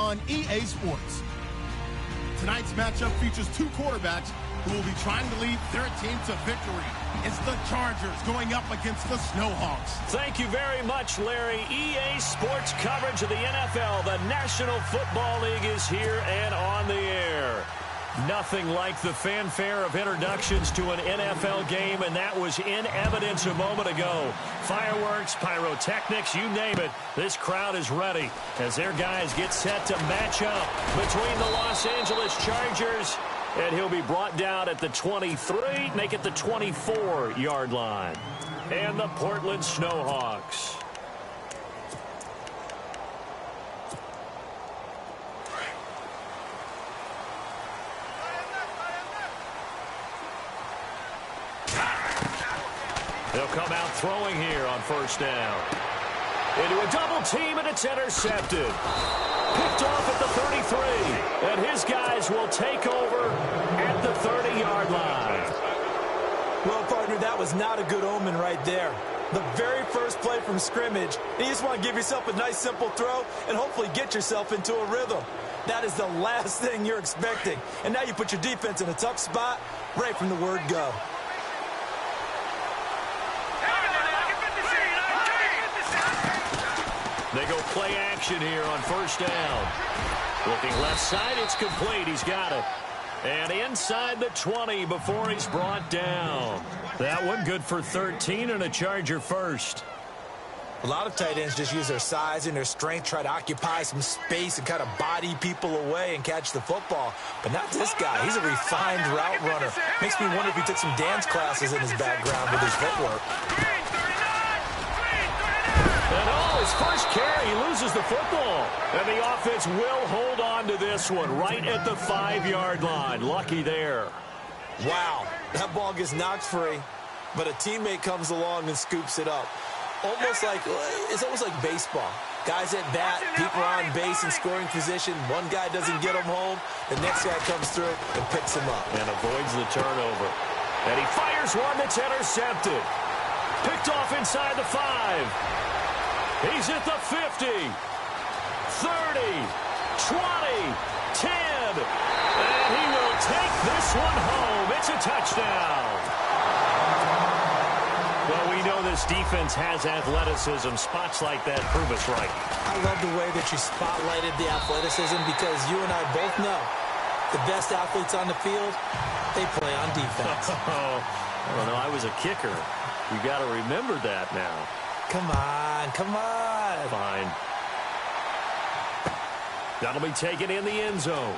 on EA Sports. Tonight's matchup features two quarterbacks who will be trying to lead their team to victory. It's the Chargers going up against the Snowhawks. Thank you very much, Larry. EA Sports coverage of the NFL. The National Football League is here and on the air. Nothing like the fanfare of introductions to an NFL game, and that was in evidence a moment ago. Fireworks, pyrotechnics, you name it. This crowd is ready as their guys get set to match up between the Los Angeles Chargers, and he'll be brought down at the 23, make it the 24-yard line. And the Portland Snowhawks. They'll come out throwing here on first down. Into a double team, and it's intercepted. Picked off at the 33, and his guys will take over at the 30-yard line. Well, partner, that was not a good omen right there. The very first play from scrimmage, you just want to give yourself a nice, simple throw and hopefully get yourself into a rhythm. That is the last thing you're expecting. And now you put your defense in a tough spot right from the word go. They go play action here on first down. Looking left side, it's complete. He's got it. And inside the 20 before he's brought down. That one good for 13 and a Charger first. A lot of tight ends just use their size and their strength, try to occupy some space and kind of body people away and catch the football. But not this guy. He's a refined route runner. Makes me wonder if he took some dance classes in his background with his footwork. And his first carry, he loses the football. And the offense will hold on to this one right at the 5-yard line. Lucky there. Wow, that ball gets knocked free, but a teammate comes along and scoops it up. It's almost like baseball. Guys at bat, people are on base in scoring position. One guy doesn't get him home. The next guy comes through and picks him up. And avoids the turnover. And he fires one that's intercepted. Picked off inside the 5. He's at the 50, 30, 20, 10, and he will take this one home. It's a touchdown. Well, we know this defense has athleticism. Spots like that prove us right. I love the way that you spotlighted the athleticism because you and I both know the best athletes on the field, they play on defense. I don't know. I was a kicker. You got to remember that now. Come on, come on. Fine. That'll be taken in the end zone.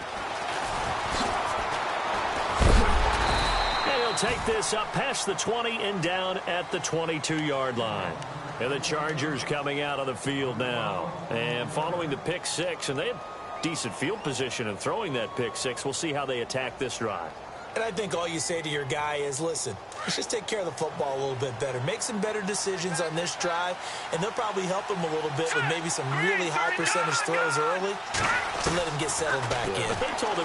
And he'll take this up past the 20 and down at the 22-yard line. And the Chargers coming out of the field now. And following the pick six, and they have decent field position in throwing that pick six. We'll see how they attack this drive. And I think all you say to your guy is, listen, let's just take care of the football a little bit better. Make some better decisions on this drive, and they'll probably help him a little bit with maybe some really high percentage throws early to let him get settled back in. But they told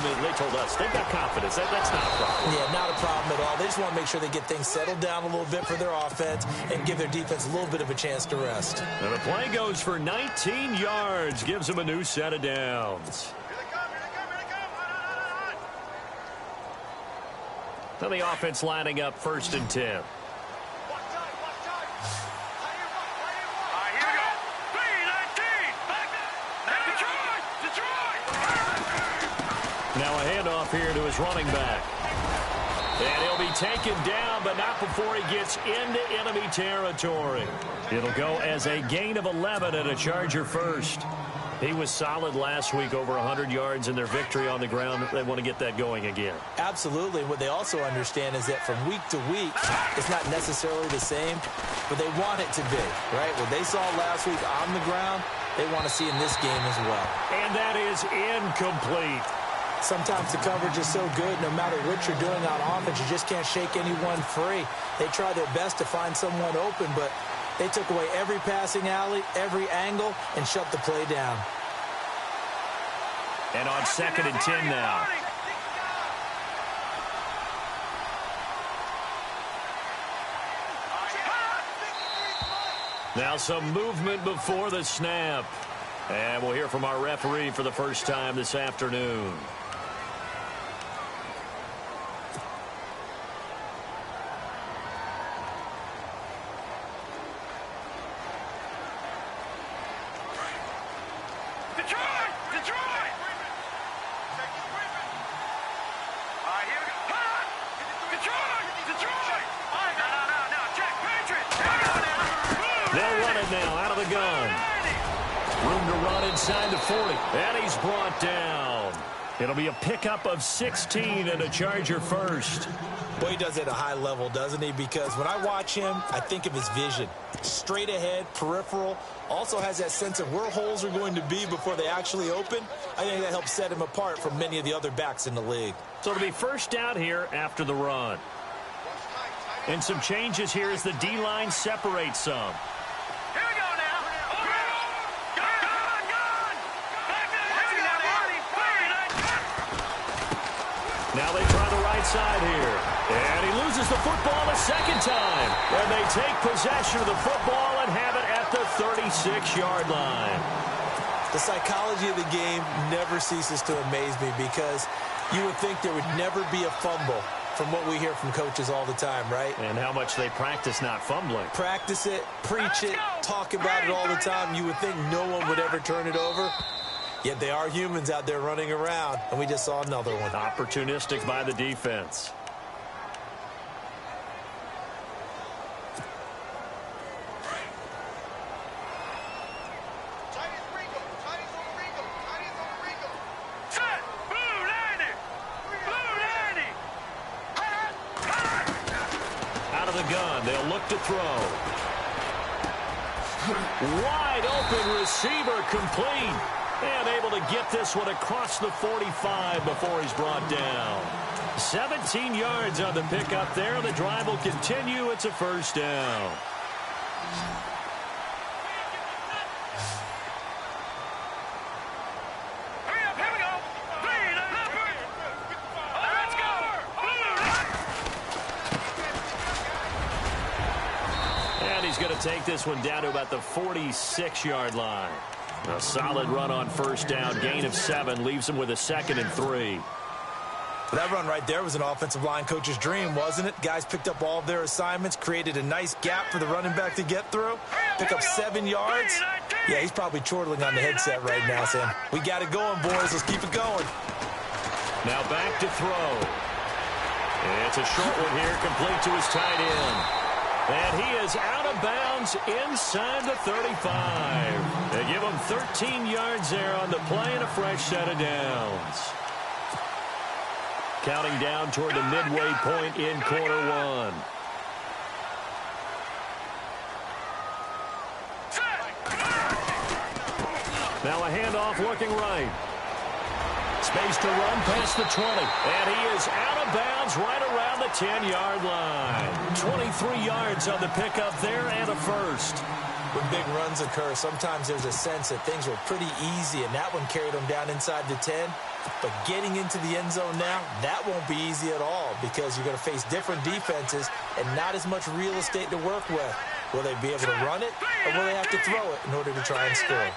us, they've got confidence. That's not a problem. Yeah, not a problem at all. They just want to make sure they get things settled down a little bit for their offense and give their defense a little bit of a chance to rest. And the play goes for 19 yards, gives them a new set of downs. So the offense lining up first and 10. Now a handoff here to his running back. And he'll be taken down, but not before he gets into enemy territory. It'll go as a gain of 11 and a Charger first. He was solid last week, over 100 yards in their victory on the ground. They want to get that going again. Absolutely. What they also understand is that from week to week, it's not necessarily the same, but they want it to be, right? What they saw last week on the ground, they want to see in this game as well. And that is incomplete. Sometimes the coverage is so good, no matter what you're doing on offense, you just can't shake anyone free. They try their best to find someone open, but they took away every passing alley, every angle, and shut the play down. And on 2nd and 10 now. Now some movement before the snap. And we'll hear from our referee for the first time this afternoon. Inside the 40, and he's brought down. It'll be a pickup of 16 and a Charger first. Well, he does it at a high level, doesn't he? Because when I watch him, I think of his vision. Straight ahead, peripheral, also has that sense of where holes are going to be before they actually open. I think that helps set him apart from many of the other backs in the league. So it'll be first down here after the run. And some changes here as the D-line separates some. Now they try the right side here. And he loses the football a second time. And they take possession of the football and have it at the 36-yard line. The psychology of the game never ceases to amaze me because you would think there would never be a fumble from what we hear from coaches all the time, right? And how much they practice not fumbling. Practice it, preach it, talk about it all the time. You would think no one would ever turn it over. Yet they are humans out there running around, and we just saw another one. Opportunistic by the defense. Out of the gun, they'll look to throw. Wide open receiver complete. And able to get this one across the 45 before he's brought down. 17 yards on the pickup there. The drive will continue. It's a first down. And he's going to take this one down to about the 46-yard line. A solid run on first down, gain of 7, leaves him with a 2nd and 3. That run right there was an offensive line coach's dream, wasn't it? Guys picked up all of their assignments, created a nice gap for the running back to get through, pick up 7 yards. Yeah, he's probably chortling on the headset right now, saying, we got it going, boys. Let's keep it going. Now back to throw. It's a short one here, complete to his tight end. And he is out of bounds inside the 35. They give him 13 yards there on the play and a fresh set of downs. Counting down toward the midway point in quarter one. Now a handoff looking right. Space to run past the 20. And he is out of bounds right around the 10-yard line. 23 yards on the pickup there and a first. When big runs occur, sometimes there's a sense that things were pretty easy, and that one carried them down inside the 10. But getting into the end zone now, that won't be easy at all because you're going to face different defenses and not as much real estate to work with. Will they be able to run it, or will they have to throw it in order to try and score?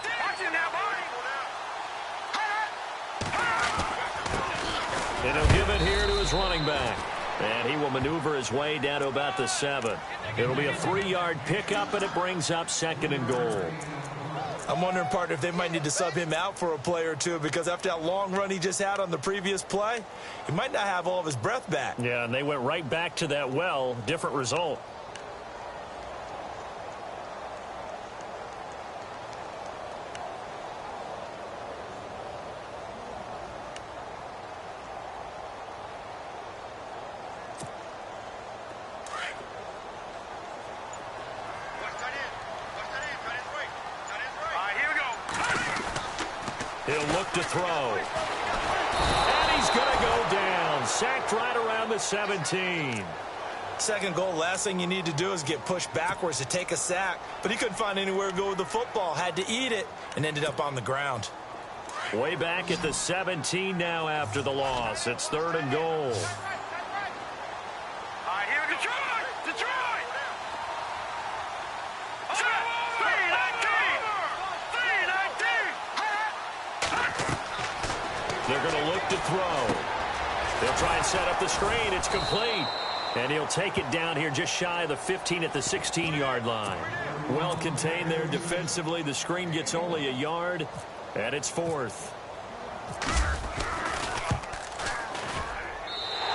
And he'll give it here to his running back. And he will maneuver his way down to about the 7. It'll be a 3-yard pickup, and it brings up 2nd and goal. I'm wondering, partner, if they might need to sub him out for a play or two because after that long run he just had on the previous play, he might not have all of his breath back. Yeah, and they went right back to that well. Different result. He'll look to throw. And he's going to go down. Sacked right around the 17. Second goal, last thing you need to do is get pushed backwards to take a sack. But he couldn't find anywhere to go with the football. Had to eat it and ended up on the ground. Way back at the 17 now after the loss. It's 3rd and goal. They're going to look to throw. They'll try and set up the screen. It's complete. And he'll take it down here just shy of the 15 at the 16-yard line. Well contained there defensively. The screen gets only a yard, and it's fourth.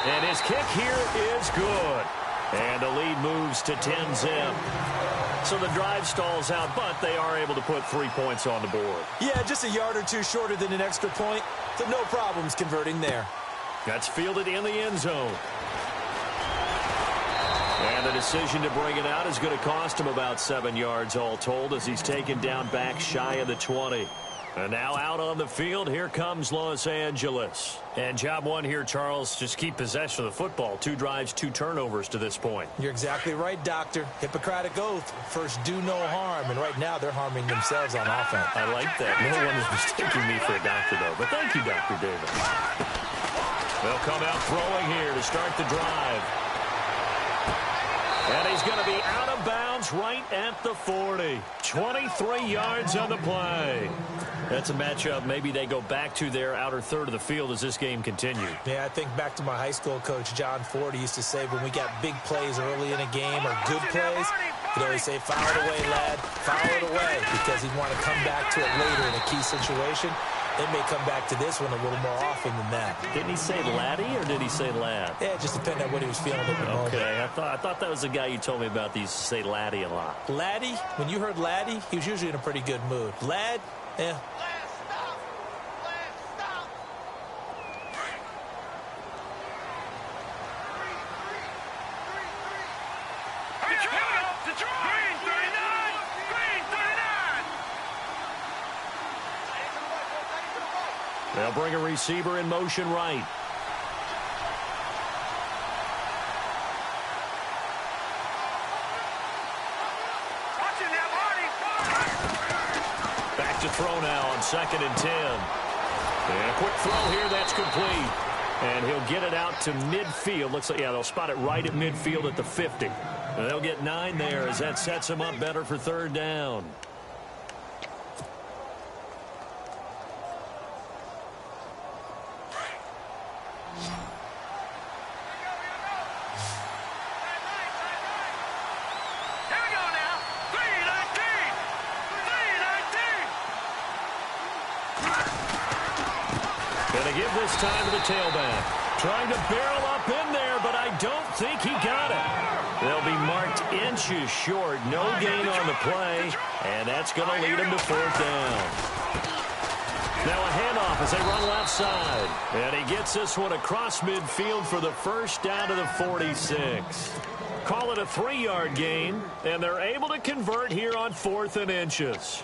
And his kick here is good. And the lead moves to 10-zip. So the drive stalls out, but they are able to put 3 points on the board. Yeah, just a yard or two shorter than an extra point, so no problems converting there. That's fielded in the end zone. And the decision to bring it out is going to cost him about 7 yards all told as he's taken down back shy of the 20. And now out on the field, here comes Los Angeles. And job one here, Charles, just keep possession of the football. 2 drives, 2 turnovers to this point. You're exactly right, Doctor. Hippocratic oath. First, do no harm. And right now, they're harming themselves on offense. I like that. No one is mistaking me for a doctor, though. But thank you, Dr. Davis. They'll come out throwing here to start the drive. And he's going to be out of bounds right at the 40. 23 yards on the play. That's a matchup maybe they go back to their outer third of the field as this game continues. Yeah, I think back to my high school coach, John Ford. He used to say when we got big plays early in a game or good plays, he'd always say, foul it away, lad, foul it away, because he'd want to come back to it later in a key situation. They may come back to this one a little more often than that. Didn't he say laddie or did he say lad? Yeah, it just depended on what he was feeling at the moment. Okay, I thought that was the guy you told me about that used to say laddie a lot. Laddie, when you heard laddie, he was usually in a pretty good mood. Lad, yeah. They'll bring a receiver in motion right. Back to throw now on 2nd and 10. And a quick throw here, that's complete. And he'll get it out to midfield. Looks like, yeah, they'll spot it right at midfield at the 50. And they'll get 9 there as that sets them up better for 3rd down. Give this time to the tailback. Trying to barrel up in there, but I don't think he got it. They'll be marked inches short. No gain on the play, and that's going to lead him to 4th down. Now a handoff as they run left side. And he gets this one across midfield for the first down to the 46. Call it a 3-yard gain, and they're able to convert here on 4th and inches.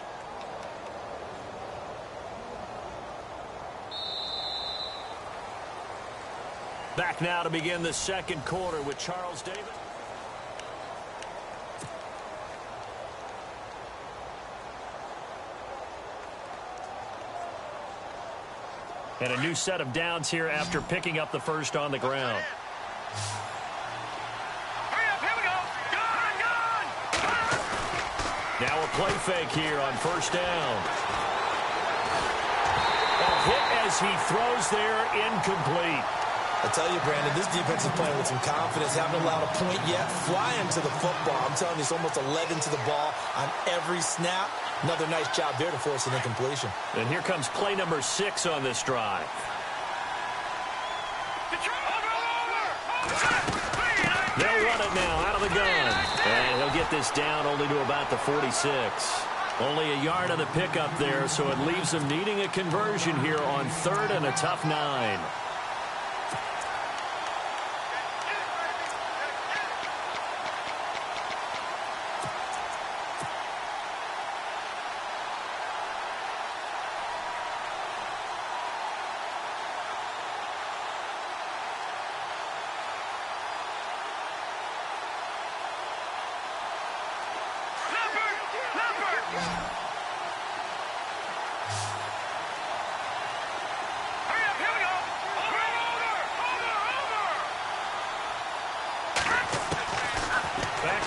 Back now to begin the 2nd quarter with Charles Davis. And a new set of downs here after picking up the first on the ground. Hurry up, here we go. Gone. Now a play fake here on 1st down. A hit as he throws there, incomplete. I tell you, Brandon, this defense is playing with some confidence. Haven't allowed a point yet. Flying to the football. I'm telling you, it's almost 11 to the ball on every snap. Another nice job there to force an incompletion. And here comes play number 6 on this drive. They'll run it now out of the gun. And he'll get this down only to about the 46. Only a yard on the pickup there, so it leaves them needing a conversion here on 3rd and a tough 9.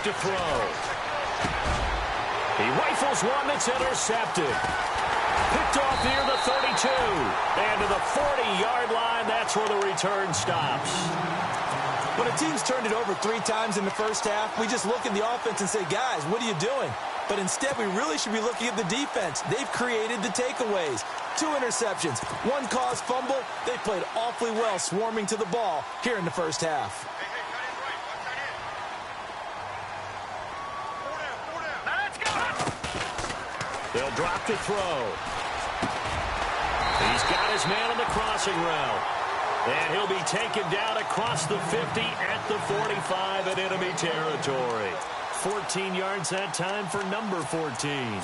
To throw. He rifles one that's intercepted. Picked off near the 32. And to the 40 that's where the return stops. When a team's turned it over 3 times in the first half, we just look at the offense and say, guys, what are you doing? But instead, we really should be looking at the defense. They've created the takeaways. 2 interceptions, 1 caused fumble. They played awfully well swarming to the ball here in the first half. They'll drop to throw. He's got his man on the crossing route. And he'll be taken down across the 50 at the 45 in enemy territory. 14 yards that time for number 14.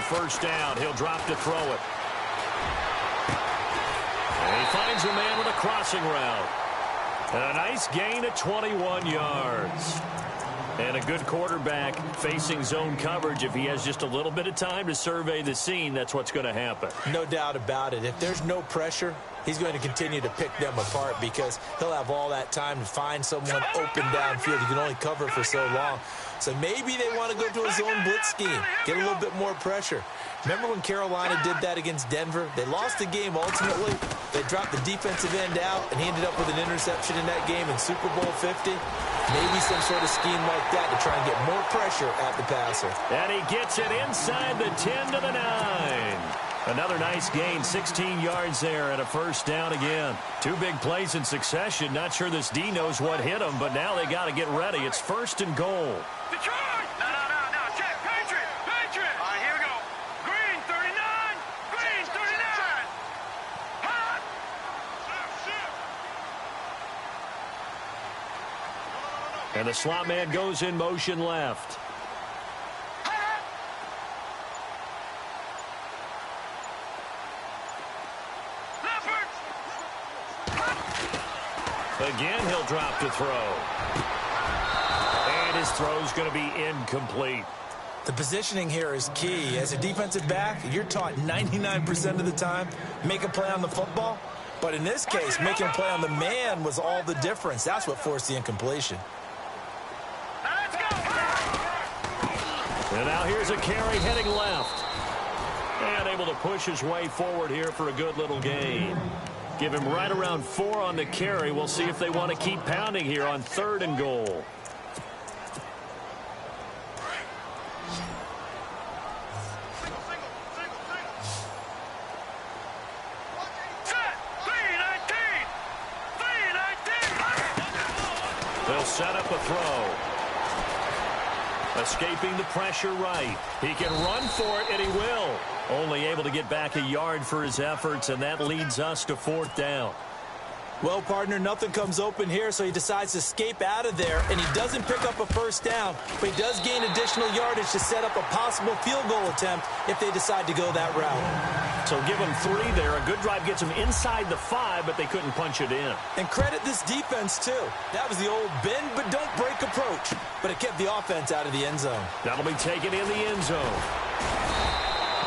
First down, he'll drop to throw it. And he finds a man with a crossing route. And a nice gain of 21 yards. And a good quarterback facing zone coverage. If he has just a little bit of time to survey the scene, that's what's going to happen. No doubt about it. If there's no pressure, he's going to continue to pick them apart because he'll have all that time to find someone open downfield. He can only cover for so long. So maybe they want to go to a zone blitz scheme, get a little bit more pressure. Remember when Carolina did that against Denver? They lost the game ultimately. They dropped the defensive end out, and he ended up with an interception in that game in Super Bowl 50. Maybe some sort of scheme like that to try and get more pressure at the passer. And he gets it inside the 10 to the 9. Another nice gain, 16 yards there and a first down again. 2 big plays in succession. Not sure this D knows what hit him, but now they got to get ready. It's 1st and goal. Detroit! No. Check. Patriot! All right, here we go. Green, 39. Green, 39. Hot! And the slot man goes in motion left. Again, he'll drop to throw. And his throw's going to be incomplete. The positioning here is key. As a defensive back, you're taught 99% of the time, make a play on the football. But in this case, making a play on the man was all the difference. That's what forced the incompletion. And now here's a carry heading left. And able to push his way forward here for a good little gain. Give him right around 4 on the carry. We'll see if they want to keep pounding here on 3rd and goal. They'll set up a throw. Escaping the pressure right. He can run for it, and he will. Only able to get back a yard for his efforts, and that leads us to 4th down. Well, partner, nothing comes open here, so he decides to escape out of there, and he doesn't pick up a first down, but he does gain additional yardage to set up a possible field goal attempt if they decide to go that route. So give him 3 there. A good drive gets him inside the 5, but they couldn't punch it in. And credit this defense, too. That was the old bend but don't break approach, but it kept the offense out of the end zone. That'll be taken in the end zone.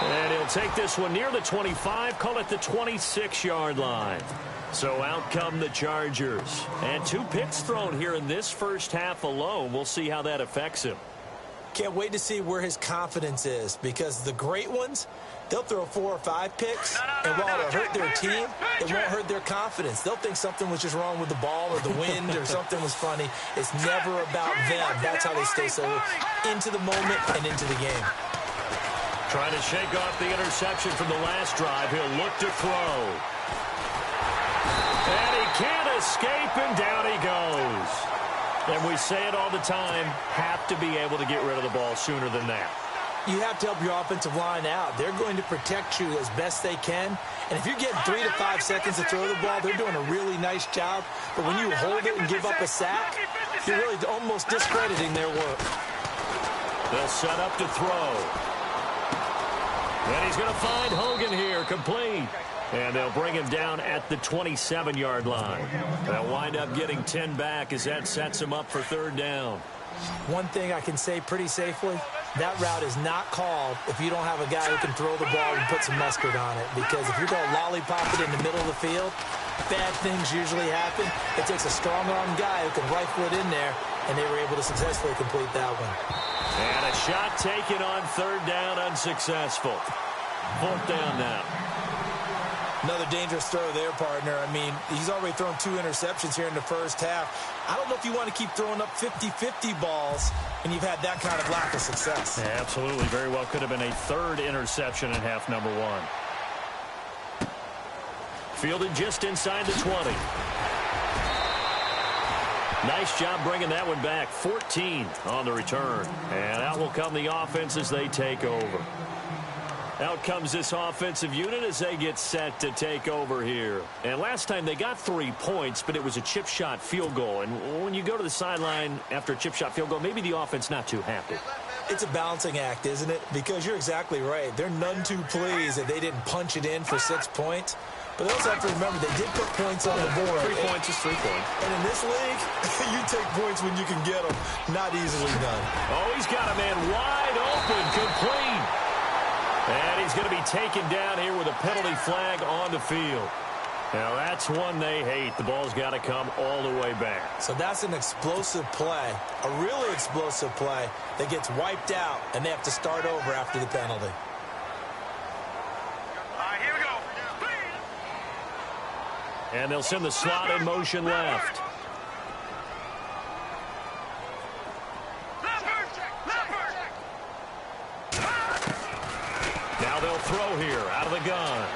And he'll take this one near the 25, call it the 26-yard line. So out come the Chargers. And 2 picks thrown here in this first half alone. We'll see how that affects him. Can't wait to see where his confidence is, because the great ones, they'll throw 4 or 5 picks, and while it'll hurt their team, it won't hurt their confidence. They'll think something was just wrong with the ball or the wind or something was funny. It's never about them. That's how they stay so into the moment and into the game. Trying to shake off the interception from the last drive. He'll look to throw. And he can't escape, and down he goes. And we say it all the time, have to be able to get rid of the ball sooner than that. You have to help your offensive line out. They're going to protect you as best they can. And if you're getting 3 to 5 seconds to throw the ball, they're doing a really nice job. But when you hold it and give up a sack, you're really almost discrediting their work. They'll set up to throw. And he's going to find Hogan here, complete. And they'll bring him down at the 27-yard line. They'll wind up getting 10 back as that sets him up for 3rd down. One thing I can say pretty safely, That route is not called if you don't have a guy who can throw the ball and put some mustard on it. Because if you're going to lollipop it in the middle of the field, bad things usually happen. It takes a strong-arm guy who can rifle it in there, and they were able to successfully complete that one. And a shot taken on third down, unsuccessful. Fourth down now. Another dangerous throw there, partner. I mean, he's already thrown 2 interceptions here in the first half. I don't know if you want to keep throwing up 50-50 balls and you've had that kind of lack of success. Yeah, absolutely. Very well could have been a third interception in half number 1. Fielded just inside the 20. Nice job bringing that one back. 14 on the return. And out will come the offense as they take over. Out comes this offensive unit as they get set to take over here. And last time they got 3 points, but it was a chip shot field goal. And when you go to the sideline after a chip shot field goal, maybe the offense not too happy. It's a balancing act, isn't it? Because you're exactly right. They're none too pleased that they didn't punch it in for 6 points. But they also have to remember they did put points on the board. 3 points is 3 points. And in this league, you take points when you can get them. Not easily done. Oh, he's got a man wide open, complete. And he's going to be taken down here with a penalty flag on the field. Now, that's one they hate. The ball's got to come all the way back. So that's an explosive play, a really explosive play that gets wiped out, and they have to start over after the penalty. All right, here we go. And they'll send the slot in motion left. Now they'll throw here out of the gun.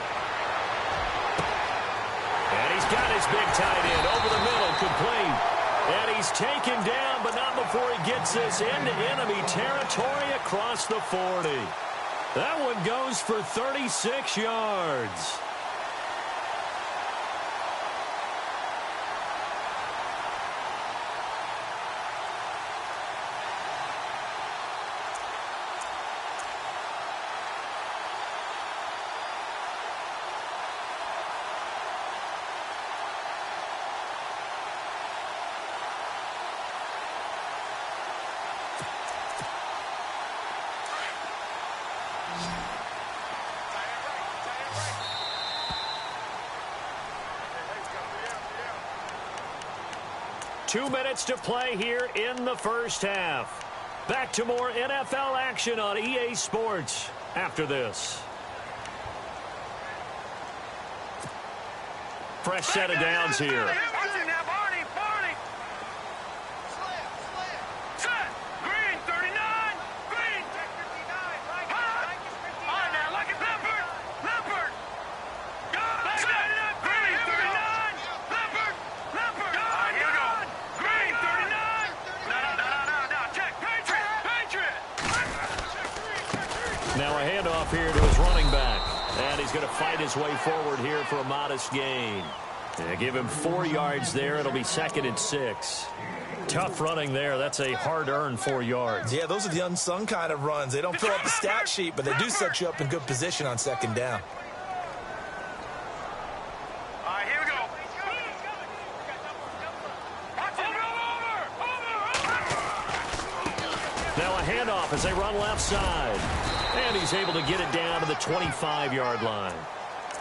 And he's got his big tight end over the middle, complete. And he's taken down, but not before he gets this into enemy territory across the 40. That one goes for 36 yards. Two minutes to play here in the first half. Back to more NFL action on EA Sports after this. Fresh set of downs here. Now a handoff here to his running back. And he's going to fight his way forward here for a modest gain. Yeah, give him 4 yards there. It'll be 2nd and 6. Tough running there. That's a hard-earned 4 yards. Yeah, those are the unsung kind of runs. They don't fill up the stat sheet, but they do set you up in good position on 2nd down. All right, here we go. Now a handoff as they run left side. And he's able to get it down to the 25-yard line.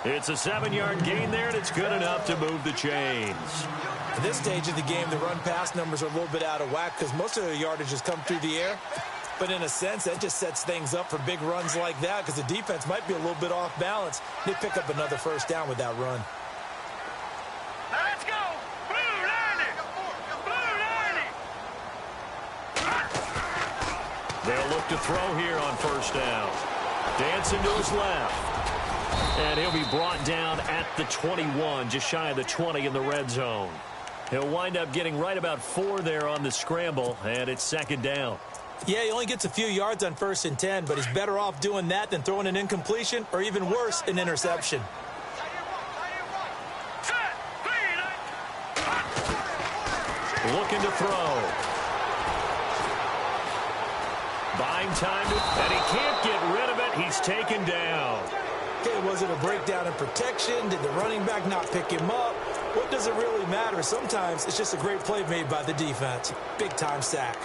It's a 7-yard gain there, and it's good enough to move the chains. At this stage of the game, the run-pass numbers are a little bit out of whack because most of the yardage has come through the air. But in a sense, that just sets things up for big runs like that because the defense might be a little bit off balance. They pick up another first down with that run. Let's go. Blue 90. Blue 90. They'll look to throw here on first down. Dancing to his left. And he'll be brought down at the 21, just shy of the 20 in the red zone. He'll wind up getting right about 4 there on the scramble, and it's 2nd down. Yeah, he only gets a few yards on 1st and 10, but he's better off doing that than throwing an incompletion or even worse, an interception. Looking to throw. Buying time, and he can't get rid of it. He's taken down. Okay, was it a breakdown in protection? Did the running back not pick him up? What does it really matter? Sometimes it's just a great play made by the defense. Big-time sack.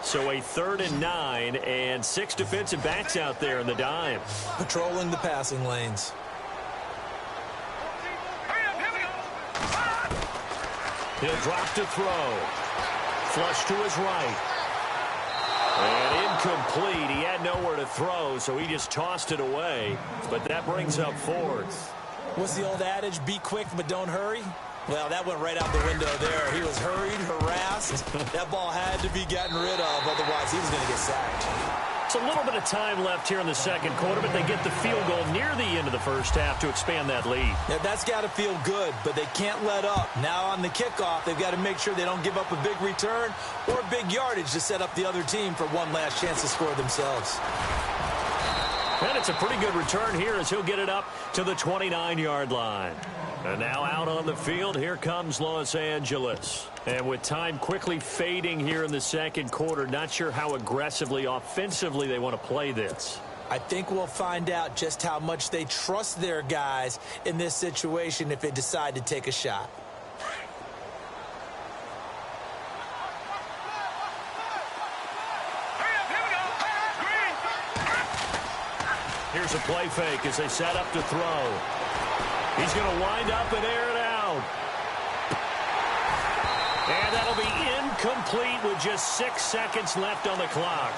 So a 3rd and 9 and 6 defensive backs out there in the dime. Patrolling the passing lanes. He'll drop to throw. Flush to his right. And incomplete. He had nowhere to throw, so he just tossed it away. But that brings up 4th. What's the old adage? Be quick, but don't hurry. Well, that went right out the window there. He was hurried, harassed. That ball had to be gotten rid of, otherwise he was going to get sacked. It's a little bit of time left here in the second quarter, but they get the field goal near the end of the first half to expand that lead. Yeah, that's got to feel good, but they can't let up. Now on the kickoff, they've got to make sure they don't give up a big return or big yardage to set up the other team for one last chance to score themselves. And it's a pretty good return here as he'll get it up to the 29-yard line. And now out on the field, here comes Los Angeles. And with time quickly fading here in the second quarter, not sure how aggressively, offensively they want to play this. I think we'll find out just how much they trust their guys in this situation if they decide to take a shot. Here's a play fake as they set up to throw. He's going to wind up and air it out. And that'll be incomplete with just 6 seconds left on the clock.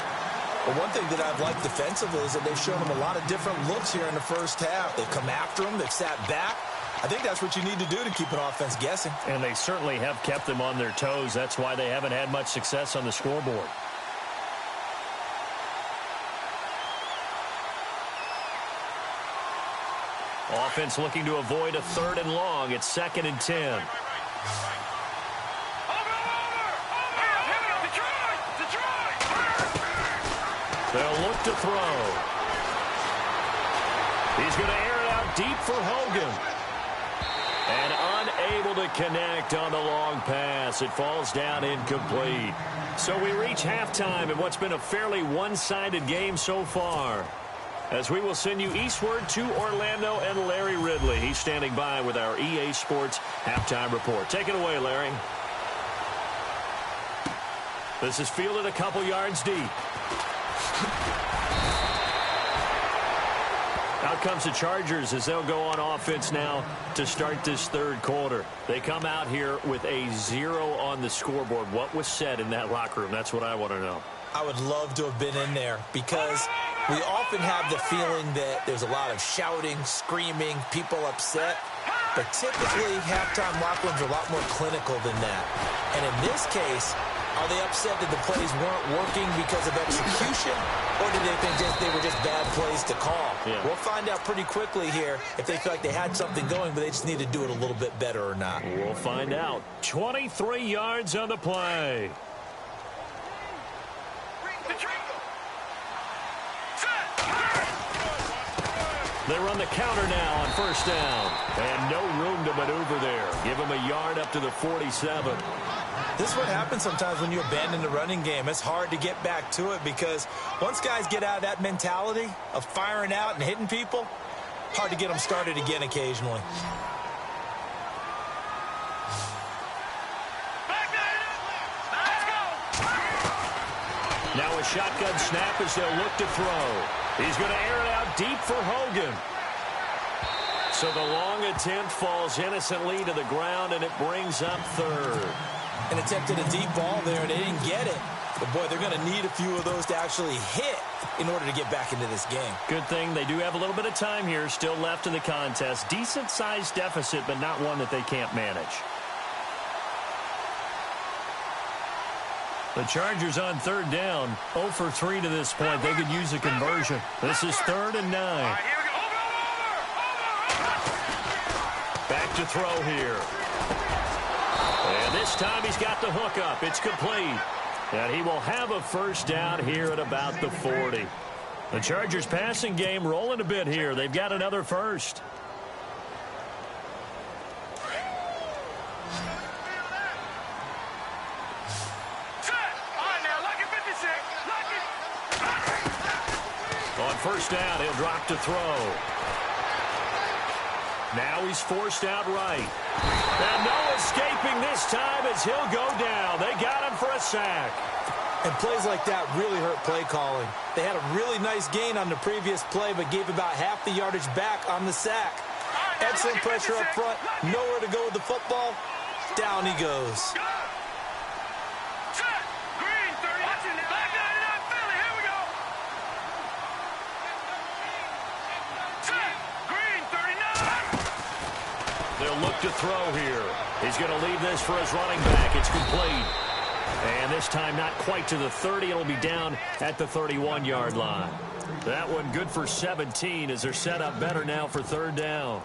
Well, one thing that I've liked defensively is that they've shown them a lot of different looks here in the first half. They've come after them. They've sat back. I think that's what you need to do to keep an offense guessing. And they certainly have kept them on their toes. That's why they haven't had much success on the scoreboard. Offense looking to avoid a 3rd and long. It's 2nd and 10. They'll look to throw. He's going to air it out deep for Hogan. And unable to connect on the long pass. It falls down incomplete. So we reach halftime in what's been a fairly one-sided game so far, as we will send you eastward to Orlando and Larry Ridley. He's standing by with our EA Sports halftime report. Take it away, Larry. This is fielded a couple yards deep. Out comes the Chargers as they'll go on offense now to start this third quarter. They come out here with a 0 on the scoreboard. What was said in that locker room? That's what I want to know. I would love to have been in there because we often have the feeling that there's a lot of shouting, screaming, people upset. But typically, halftime locker rooms are a lot more clinical than that. And in this case, are they upset that the plays weren't working because of execution? Or do they think they were just bad plays to call? Yeah. We'll find out pretty quickly here if they feel like they had something going, but they just need to do it a little bit better or not. We'll find out. 23 yards on the play. They run the counter now on first down. And no room to maneuver there. Give them a yard up to the 47. This is what happens sometimes when you abandon the running game. It's hard to get back to it because once guys get out of that mentality of firing out and hitting people, hard to get them started again occasionally. Now a shotgun snap as they'll look to throw. He's going to air it out deep for Hogan. So the long attempt falls innocently to the ground, and it brings up third. And attempted a deep ball there, and they didn't get it. But, boy, they're going to need a few of those to actually hit in order to get back into this game. Good thing they do have a little bit of time here still left in the contest. Decent-sized deficit, but not one that they can't manage. The Chargers on third down, 0 for 3 to this point. They could use a conversion. This is 3rd and 9. Back to throw here. And this time he's got the hook up. It's complete. And he will have a first down here at about the 40. The Chargers passing game rolling a bit here. They've got another first. On first down, he'll drop to throw. Now he's forced out right. And no escaping this time as he'll go down. They got him for a sack. And plays like that really hurt play calling. They had a really nice gain on the previous play, but gave about half the yardage back on the sack. Excellent pressure up front. Nowhere to go with the football. Down he goes. They'll look to throw here. He's going to leave this for his running back. It's complete. And this time not quite to the 30. It'll be down at the 31-yard line. That one good for 17 as they're set up better now for third down.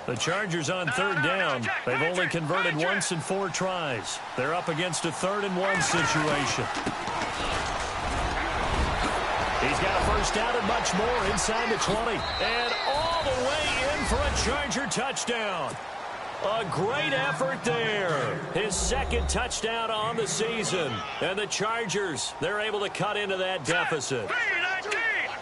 The Chargers on third down. They've only converted once in 4 tries. They're up against a 3rd-and-1 situation. He's got a first down and much more inside the 20. And all the way in for a Charger touchdown. A great effort there. His 2nd touchdown on the season. And the Chargers, they're able to cut into that deficit.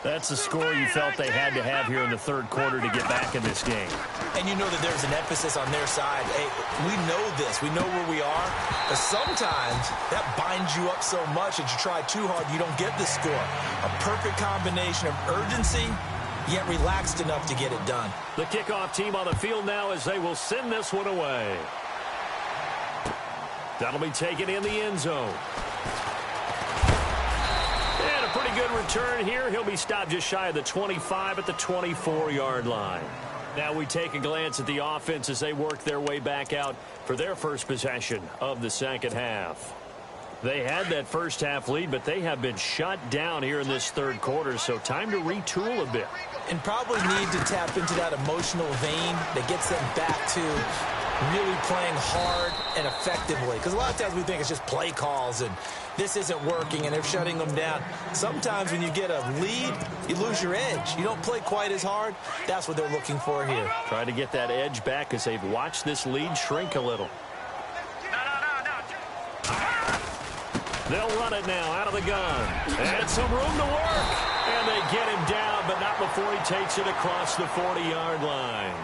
That's the score you felt they had to have here in the 3rd quarter to get back in this game. And you know that there's an emphasis on their side. Hey, we know this. We know where we are. But sometimes that binds you up so much that you try too hard, you don't get the score. A perfect combination of urgency, yet relaxed enough to get it done. The kickoff team on the field now as they will send this one away. That'll be taken in the end zone. And a pretty good return here. He'll be stopped just shy of the 25 at the 24-yard line. Now we take a glance at the offense as they work their way back out for their first possession of the second half. They had that first half lead, but they have been shut down here in this 3rd quarter, so time to retool a bit. And probably need to tap into that emotional vein that gets them back to really playing hard and effectively. Because a lot of times we think it's just play calls and this isn't working and they're shutting them down. Sometimes when you get a lead, you lose your edge. You don't play quite as hard. That's what they're looking for here. Try to get that edge back as they've watched this lead shrink a little. They'll run it now out of the gun. And some room to work. And they get him down, but not before he takes it across the 40-yard line.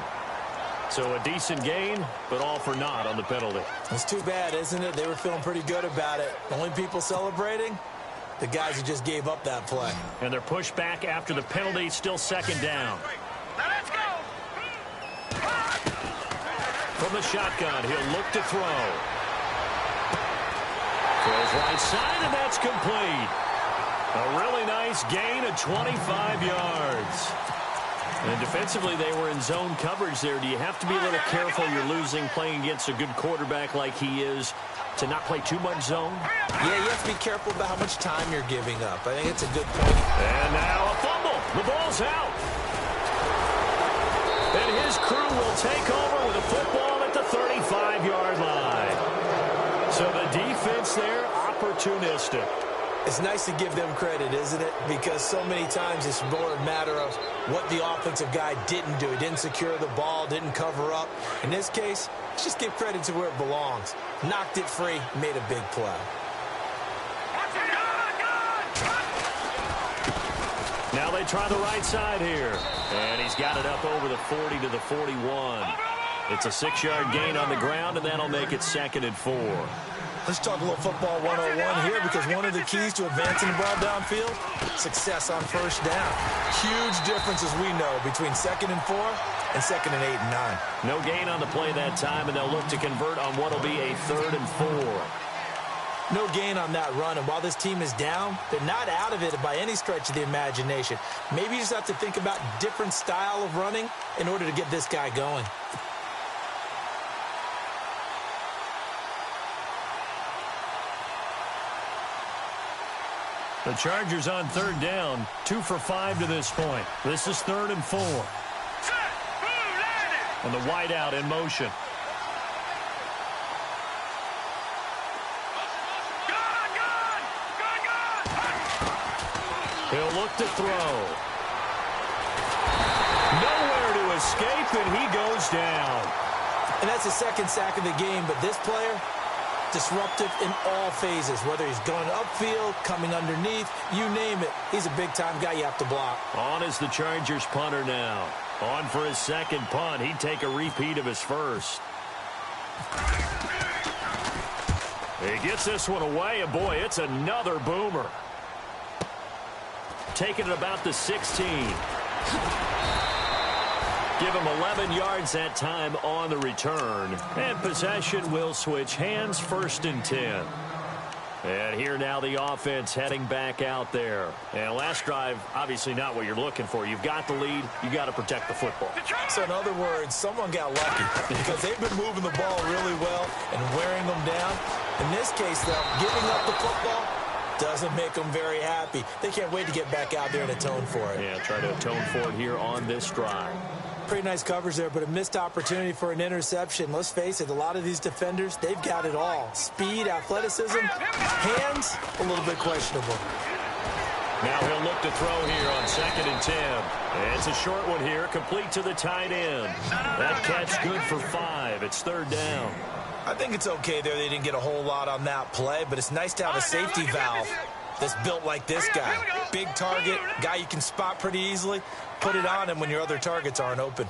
So a decent gain, but all for naught on the penalty. It's too bad, isn't it? They were feeling pretty good about it. Only people celebrating, the guys who just gave up that play. And they're pushed back after the penalty, still 2nd down. Now let's go. From the shotgun, he'll look to throw. Throws right side, and that's complete. A really nice gain of 25 yards. And defensively, they were in zone coverage there. Do you have to be a little careful? You're losing playing against a good quarterback like he is to not play too much zone? Yeah, you have to be careful about how much time you're giving up. I think it's a good point. And now a fumble. The ball's out. And his crew will take over with a football at the 35-yard line. So the defense there, opportunistic. It's nice to give them credit, isn't it? Because so many times it's more a matter of what the offensive guy didn't do. He didn't secure the ball, didn't cover up. In this case, let's just give credit to where it belongs. Knocked it free, made a big play. Now they try the right side here. And he's got it up over the 40 to the 41. It's a 6-yard gain on the ground, and that'll make it 2nd and 4. Let's talk a little football 101 here, because one of the keys to advancing the ball downfield, success on first down. Huge difference, as we know, between 2nd and 4 and 2nd and 8 and 9. No gain on the play that time, and they'll look to convert on what will be a 3rd and 4. No gain on that run, and while this team is down, they're not out of it by any stretch of the imagination. Maybe you just have to think about different style of running in order to get this guy going. The Chargers on 3rd down, 2 for 5 to this point. This is 3rd and 4. And the wideout in motion. He'll look to throw. Nowhere to escape, and he goes down. And that's the 2nd sack of the game, but this player, disruptive in all phases, whether he's going upfield, coming underneath, you name it. He's a big-time guy you have to block. On is the Chargers punter now. On for his 2nd punt. He'd take a repeat of his first. He gets this one away, and boy, it's another boomer. Taking it about the 16. Give him 11 yards that time on the return. And possession will switch hands, 1st and 10. And here now the offense heading back out there. And last drive, obviously not what you're looking for. You've got the lead. You got to protect the football. So in other words, someone got lucky because they've been moving the ball really well and wearing them down. In this case, though, giving up the football doesn't make them very happy. They can't wait to get back out there and atone for it. Yeah, try to atone for it here on this drive. Pretty nice coverage there, but a missed opportunity for an interception. Let's face it, a lot of these defenders, they've got it all. Speed, athleticism, hands, a little bit questionable. Now he'll look to throw here on 2nd and 10. It's a short one here, complete to the tight end. That catch good for 5. It's 3rd down. I think it's okay there. They didn't get a whole lot on that play, but it's nice to have a safety valve that's built like this guy. Big target, guy you can spot pretty easily. Put it on him when your other targets aren't open.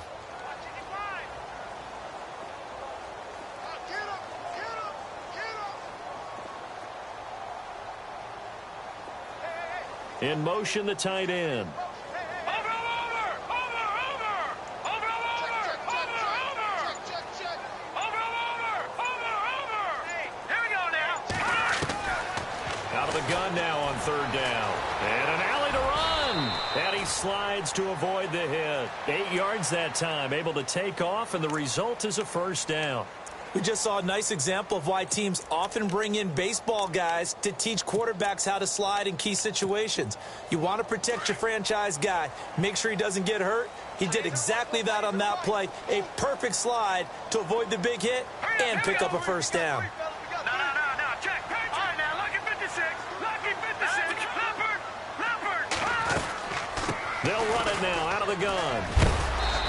In motion, the tight end. Out of the gun now on 3rd down. And an alley to run. And he slides to avoid the hit. 8 yards that time, able to take off, and the result is a 1st down. We just saw a nice example of why teams often bring in baseball guys to teach quarterbacks how to slide in key situations. You want to protect your franchise guy. Make sure he doesn't get hurt. He did exactly that on that play. A perfect slide to avoid the big hit and pick up a 1st down. They'll run it now out of the gun.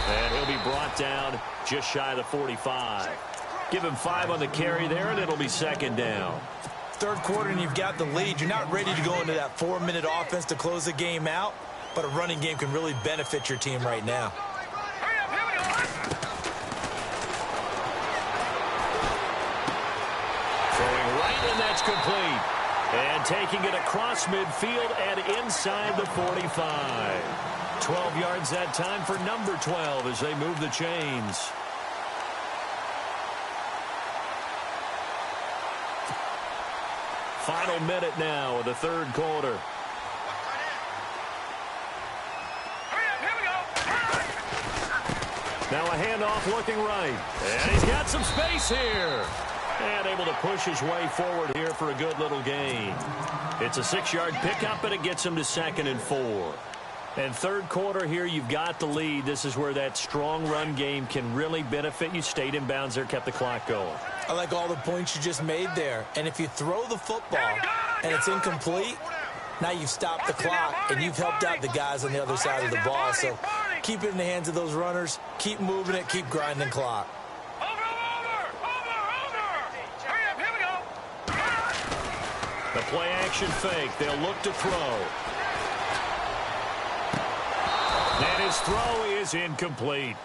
And he'll be brought down just shy of the 45. Give him 5 on the carry there, and it'll be 2nd down. 3rd quarter, and you've got the lead. You're not ready to go into that 4-minute offense to close the game out, but a running game can really benefit your team right now. Throwing right, and that's complete. And taking it across midfield and inside the 45. 12 yards that time for number 12 as they move the chains. Final minute now of the 3rd quarter. Now a handoff looking right. And he's got some space here. And able to push his way forward here for a good little gain. It's a 6-yard pickup, and it gets him to 2nd and 4. And 3rd quarter here, you've got the lead. This is where that strong run game can really benefit you. Stayed in bounds there, kept the clock going. I like all the points you just made there. And if you throw the football and it's incomplete, now you've stopped the clock and you've helped out the guys on the other side of the ball. So keep it in the hands of those runners. Keep moving it. Keep grinding clock. The play action fake. They'll look to throw. And his throw is incomplete.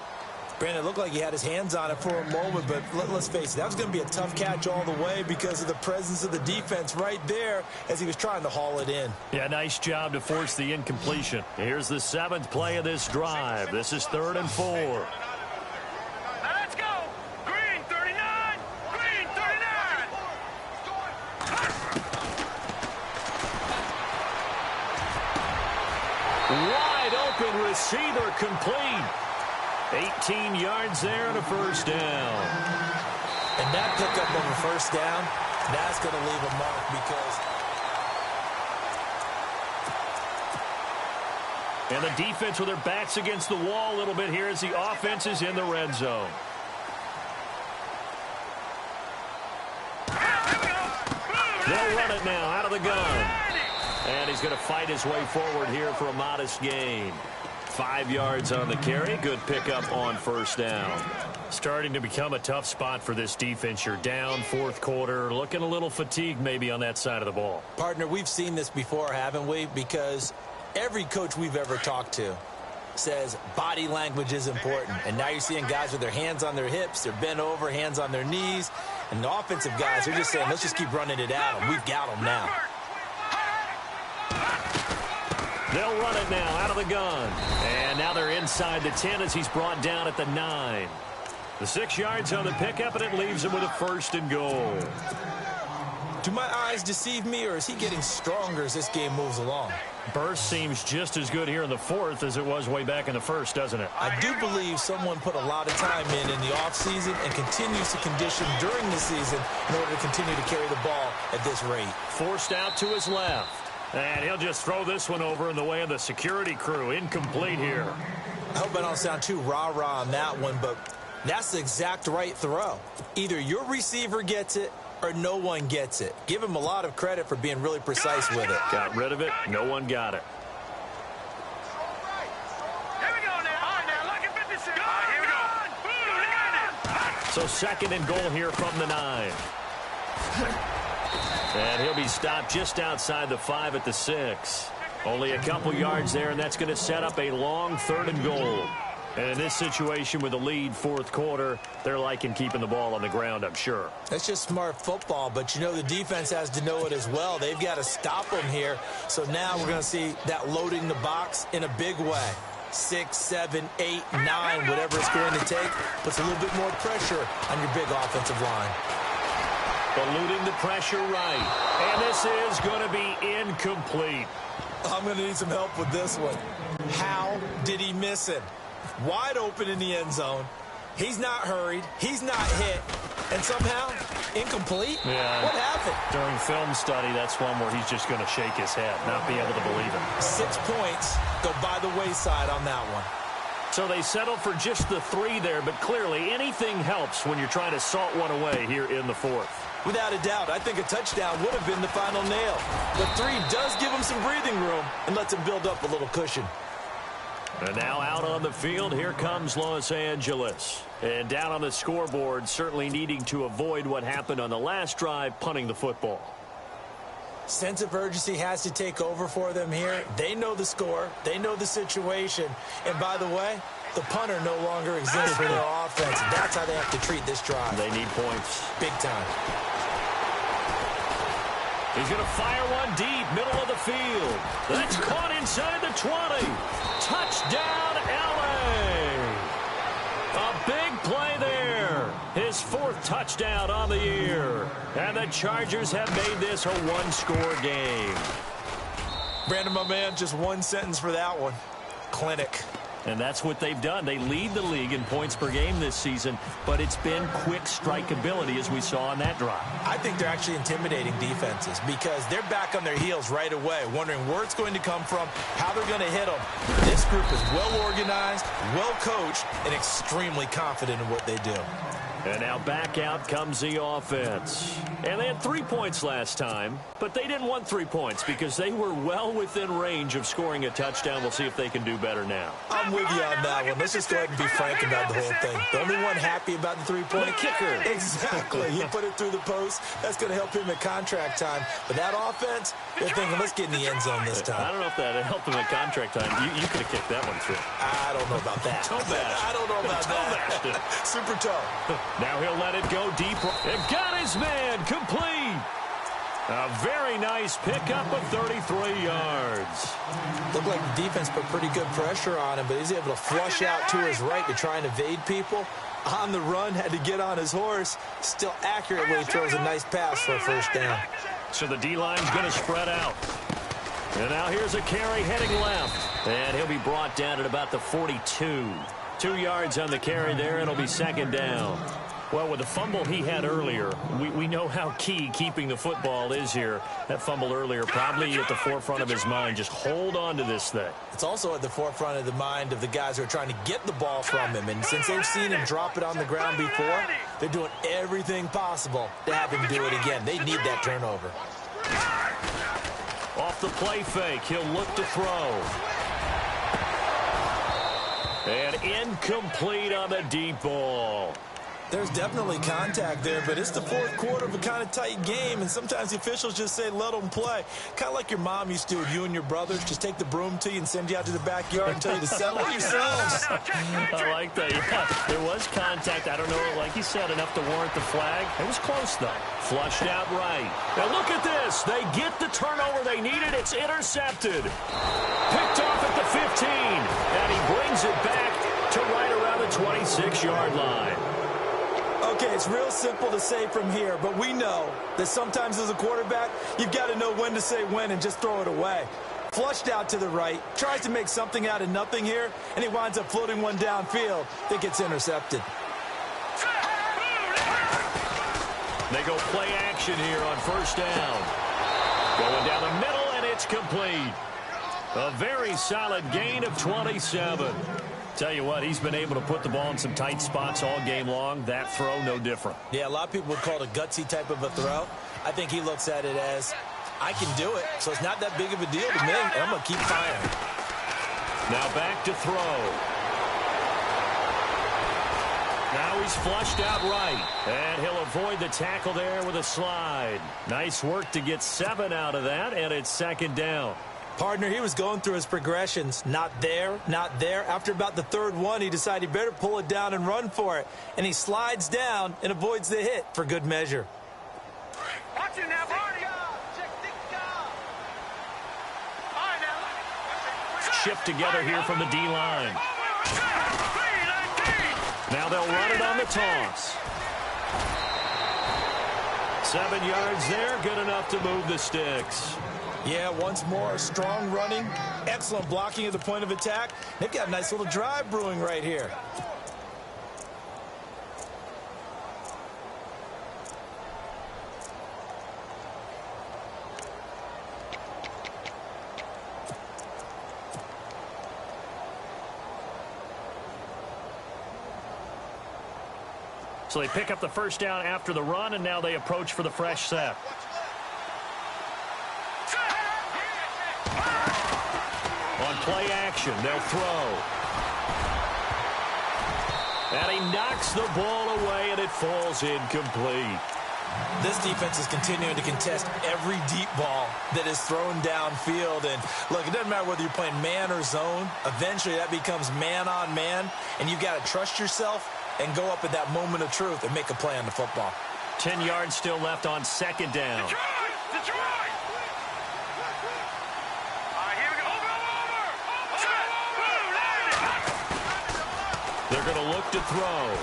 Brandon, it looked like he had his hands on it for a moment, but let's face it, that was going to be a tough catch all the way because of the presence of the defense right there as he was trying to haul it in. Yeah, nice job to force the incompletion. Here's the 7th play of this drive. This is 3rd and 4. Let's go. Green 39. Green 39. Wide open receiver complete. 18 yards there and a 1st down. And that pickup of a 1st down, that's going to leave a mark because... And the defense with their backs against the wall a little bit here as the offense is in the red zone. They'll run it now out of the gun. And he's going to fight his way forward here for a modest gain. 5 yards on the carry. Good pickup on 1st down. Starting to become a tough spot for this defense. You're down 4th quarter. Looking a little fatigued maybe on that side of the ball. Partner, we've seen this before, haven't we? Because every coach we've ever talked to, says body language is important. And now you're seeing guys with their hands on their hips, they're bent over, hands on their knees. And the offensive guys are just saying, let's just keep running it at them. We've got them now. They'll run it now out of the gun. And now they're inside the 10 as he's brought down at the 9. The 6 yards on the pickup, and it leaves him with a 1st and goal. Do my eyes deceive me, or is he getting stronger as this game moves along? Burst seems just as good here in the 4th as it was way back in the 1st, doesn't it? I do believe someone put a lot of time in the offseason and continues to condition during the season in order to continue to carry the ball at this rate. Forced out to his left. And he'll just throw this one over in the way of the security crew. Incomplete here. I hope I don't sound too rah-rah on that one, but that's the exact right throw. Either your receiver gets it or no one gets it. Give him a lot of credit for being really precise with it. Got rid of it. No one got it. Here we go now. All right, now, look at 56. Here we go. So 2nd and goal here from the 9. And he'll be stopped just outside the 5 at the 6. Only a couple yards there, and that's going to set up a long 3rd and goal. And in this situation with a lead 4th quarter, they're liking keeping the ball on the ground, I'm sure. That's just smart football, but you know the defense has to know it as well. They've got to stop them here. So now we're going to see that loading the box in a big way. 6, 7, 8, 9, whatever it's going to take, puts a little bit more pressure on your big offensive line. Eluding the pressure right. And this is going to be incomplete. I'm going to need some help with this one. How did he miss it? Wide open in the end zone. He's not hurried. He's not hit. And somehow, incomplete? Yeah. What happened? During film study, that's one where he's just going to shake his head, not be able to believe it. 6 points go by the wayside on that one. So they settle for just the 3 there, but clearly anything helps when you're trying to salt one away here in the 4th. Without a doubt, I think a touchdown would have been the final nail. The 3 does give him some breathing room and lets him build up a little cushion. And now out on the field, here comes Los Angeles. And down on the scoreboard, certainly needing to avoid what happened on the last drive, punting the football. Sense of urgency has to take over for them here. They know the score. They know the situation. And by the way, the punter no longer exists for their offense. That's how they have to treat this drive. They need points. Big time. He's going to fire one deep, middle of the field. That's caught inside the 20. Touchdown, L.A. A big play there. His 4th touchdown on the year. And the Chargers have made this a 1-score game. Brandon, my man, just one sentence for that one. Clinic. And that's what they've done. They lead the league in points per game this season, but it's been quick strikeability as we saw on that drive. I think they're actually intimidating defenses because they're back on their heels right away, wondering where it's going to come from, how they're going to hit them. This group is well organized, well coached, and extremely confident in what they do. And now back out comes the offense. And they had 3 points last time, but they didn't want 3 points because they were well within range of scoring a touchdown. We'll see if they can do better now. I'm with you on that one. Let's just go ahead and be frank about the whole thing. The only one happy about the 3-point kicker. Exactly. He put it through the post. That's going to help him at contract time. But that offense, they're thinking, let's get in the end zone this time. I don't know if that helped him at contract time. You could have kicked that one through. I don't know about that. Toe bash. I don't know about that. Super toe. Now he'll let it go deep. They've got his man complete. A very nice pickup of 33 yards. Looked like the defense put pretty good pressure on him, but he's able to flush out to his right to try and evade people. On the run, had to get on his horse. Still accurately throws a nice pass for a 1st down. So the D-line's going to spread out. And now here's a carry heading left. And he'll be brought down at about the 42. 2 yards on the carry there, and it'll be 2nd down. Well, with the fumble he had earlier, we know how key keeping the football is here. That fumble earlier probably at the forefront of his mind. Just hold on to this thing. It's also at the forefront of the mind of the guys who are trying to get the ball from him. And since they've seen him drop it on the ground before, they're doing everything possible to have him do it again. They need that turnover. Off the play fake, he'll look to throw. And incomplete on the deep ball. There's definitely contact there, but it's the fourth quarter of a kind of tight game, and sometimes the officials just say let them play. Kind of like your mom used to with you and your brothers. Just take the broom to you and send you out to the backyard and tell you to settle it yourselves. I like that. Yeah, there was contact. I don't know, like you said, enough to warrant the flag. It was close, though. Flushed out right. Now look at this. They get the turnover they needed. It's intercepted. Picked off at the 15, and he brings it back to right around the 26-yard line. Okay, it's real simple to say from here, but we know that sometimes as a quarterback, you've got to know when to say when and just throw it away. Flushed out to the right, tries to make something out of nothing here, and he winds up floating one downfield that gets intercepted. They go play action here on first down. Going down the middle, and it's complete. A very solid gain of 27. Tell you what, he's been able to put the ball in some tight spots all game long. That throw, no different. Yeah, a lot of people would call it a gutsy type of a throw. I think he looks at it as, I can do it, so it's not that big of a deal to me, and I'm going to keep firing. Now back to throw. Now he's flushed out right, and he'll avoid the tackle there with a slide. Nice work to get 7 out of that, and it's second down. Partner, he was going through his progressions. Not there, not there. After about the third one, he decided he better pull it down and run for it. And he slides down and avoids the hit for good measure. Watch it now, Barney. Shift together here from the D-line. Now they'll run it on the toss. 7 yards there, good enough to move the sticks. Yeah, once more, strong running, excellent blocking at the point of attack. They've got a nice little drive brewing right here. So they pick up the first down after the run, and now they approach for the fresh set. On play action, they'll throw. And he knocks the ball away, and it falls incomplete. This defense is continuing to contest every deep ball that is thrown downfield. And, look, it doesn't matter whether you're playing man or zone. Eventually, that becomes man-on-man, and you've got to trust yourself and go up at that moment of truth and make a play on the football. 10 yards still left on second down. Detroit! They're going to look to throw.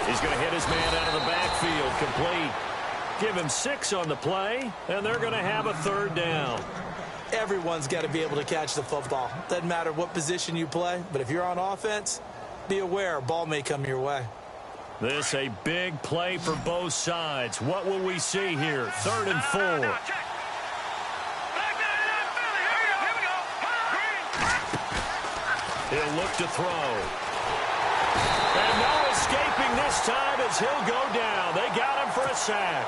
He's going to hit his man out of the backfield, complete. Give him 6 on the play, and they're going to have a third down. Everyone's got to be able to catch the football. Doesn't matter what position you play, but if you're on offense, be aware a ball may come your way. This a big play for both sides. What will we see here? 3rd and 4. He'll look to throw. And no escaping this time as he'll go down. They got him for a sack.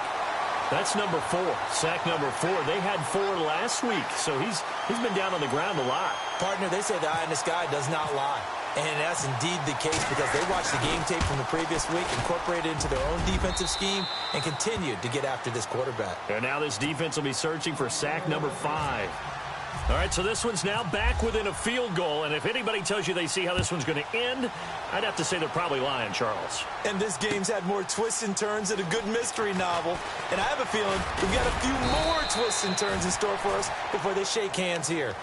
That's number 4. Sack number 4. They had 4 last week, so he's been down on the ground a lot. Partner, they say the eye in the sky does not lie. And that's indeed the case because they watched the game tape from the previous week, incorporated it into their own defensive scheme, and continued to get after this quarterback. And now this defense will be searching for sack number 5. All right, so this one's now back within a field goal, and if anybody tells you they see how this one's going to end, I'd have to say they're probably lying, Charles. And this game's had more twists and turns than a good mystery novel, and I have a feeling we've got a few more twists and turns in store for us before they shake hands here.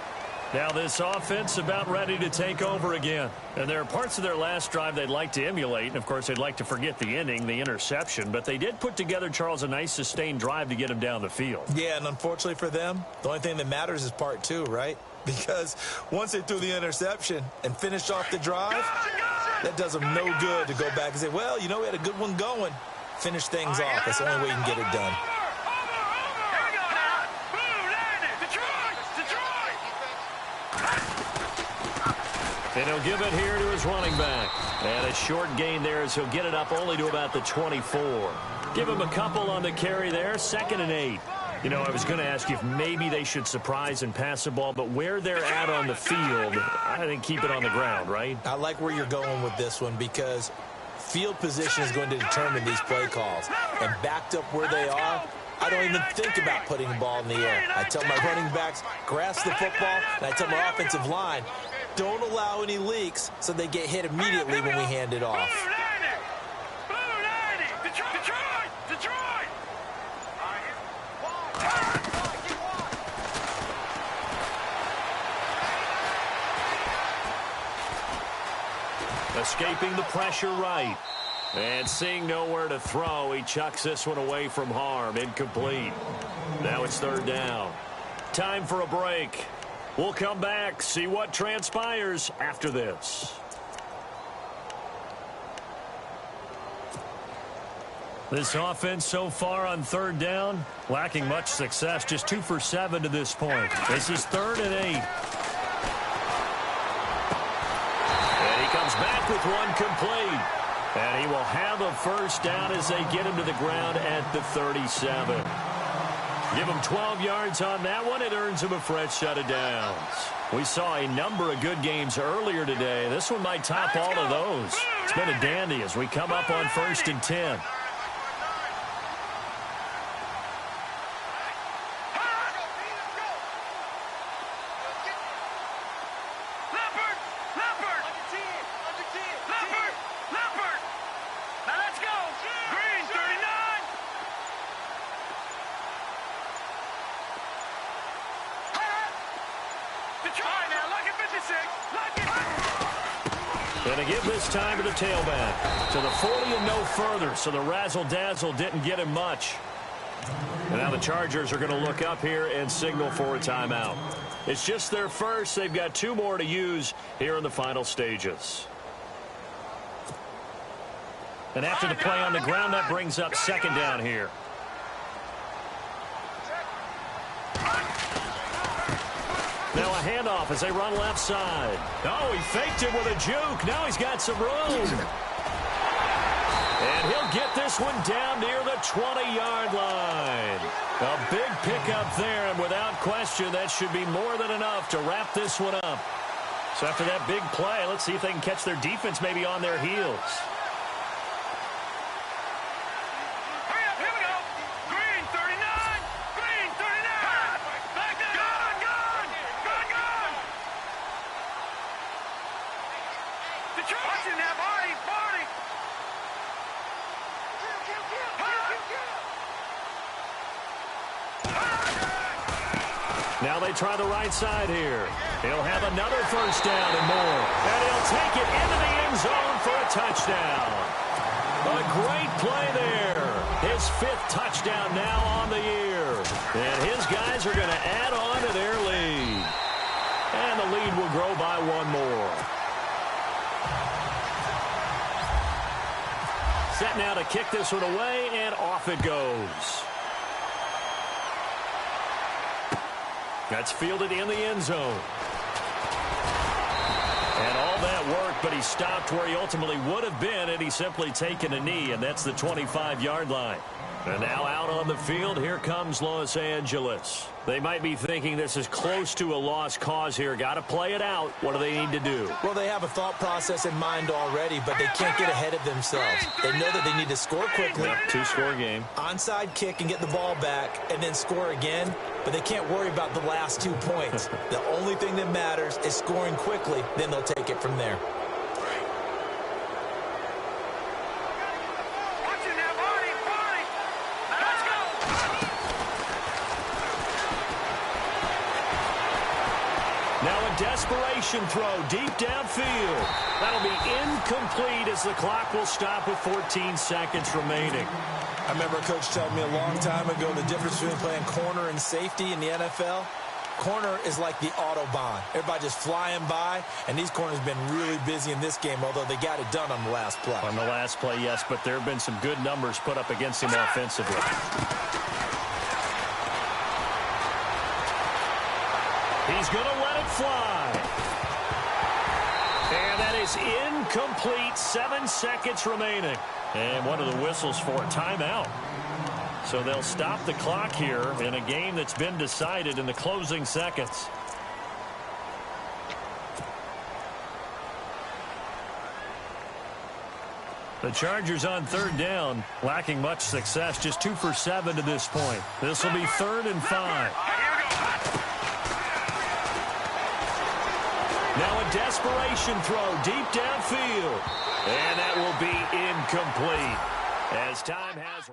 Now this offense about ready to take over again. And there are parts of their last drive they'd like to emulate. And, of course, they'd like to forget the ending, the interception. But they did put together, Charles, a nice sustained drive to get him down the field. Yeah, and unfortunately for them, the only thing that matters is part 2, right? Because once they threw the interception and finished off the drive, that does them no good to go back and say, well, you know, we had a good one going. Finish things off. That's the only way you can get it done. And he'll give it here to his running back. And a short gain there as he'll get it up only to about the 24. Give him a couple on the carry there. 2nd and 8. You know, I was going to ask you if maybe they should surprise and pass the ball, but where they're at on the field, I think keep it on the ground, right? I like where you're going with this one because field position is going to determine these play calls. And backed up where they are, I don't even think about putting the ball in the air. I tell my running backs, grasp the football, and I tell my offensive line, don't allow any leaks so they get hit immediately when we hand it off. Detroit! Escaping the pressure right. And seeing nowhere to throw, he chucks this one away from harm. Incomplete. Now it's third down. Time for a break. We'll come back, see what transpires after this. This offense so far on third down, lacking much success, just 2 for 7 to this point. This is 3rd and 8. And he comes back with one complete. And he will have a first down as they get him to the ground at the 37. Give him 12 yards on that one. It earns him a fresh set of downs. We saw a number of good games earlier today. This one might top all of those. It's been a dandy as we come up on 1st and 10. Going to give this time to the tailback. To the 40 and no further, so the razzle-dazzle didn't get him much. And now the Chargers are going to look up here and signal for a timeout. It's just their first. They've got 2 more to use here in the final stages. And after the play on the ground, that brings up 2nd down here. Now a handoff as they run left side. Oh, he faked it with a juke. Now he's got some room. And he'll get this one down near the 20-yard line. A big pickup there, and without question, that should be more than enough to wrap this one up. So after that big play, let's see if they can catch their defense maybe on their heels. Now they try the right side here. He'll have another first down and more. And he'll take it into the end zone for a touchdown. A great play there. His 5th touchdown now on the year. And his guys are going to add on to their lead. And the lead will grow by 1 more. Set now to kick this one away, and off it goes. That's fielded in the end zone. And all that worked, but he stopped where he ultimately would have been had he simply taken a knee, and that's the 25-yard line. And now out on the field, here comes Los Angeles. They might be thinking this is close to a lost cause here. Got to play it out. What do they need to do? Well, they have a thought process in mind already, but they can't get ahead of themselves. They know that they need to score quickly. Yep, 2-score game. Onside kick and get the ball back and then score again, but they can't worry about the last 2 points. The only thing that matters is scoring quickly, then they'll take it from there. Desperation throw deep downfield. That'll be incomplete as the clock will stop with 14 seconds remaining. I remember a coach telling me a long time ago the difference between playing corner and safety in the NFL. Corner is like the Autobahn. Everybody just flying by, and these corners have been really busy in this game, although they got it done on the last play. On the last play, yes, but there have been some good numbers put up against him offensively. He's going to let it fly. And that is incomplete. 7 seconds remaining. And one of the whistles for a timeout. So they'll stop the clock here in a game that's been decided in the closing seconds. The Chargers on third down, lacking much success, just 2 for 7 to this point. This will be 3rd and 5. Now a desperation throw deep downfield. And that will be incomplete. As time has...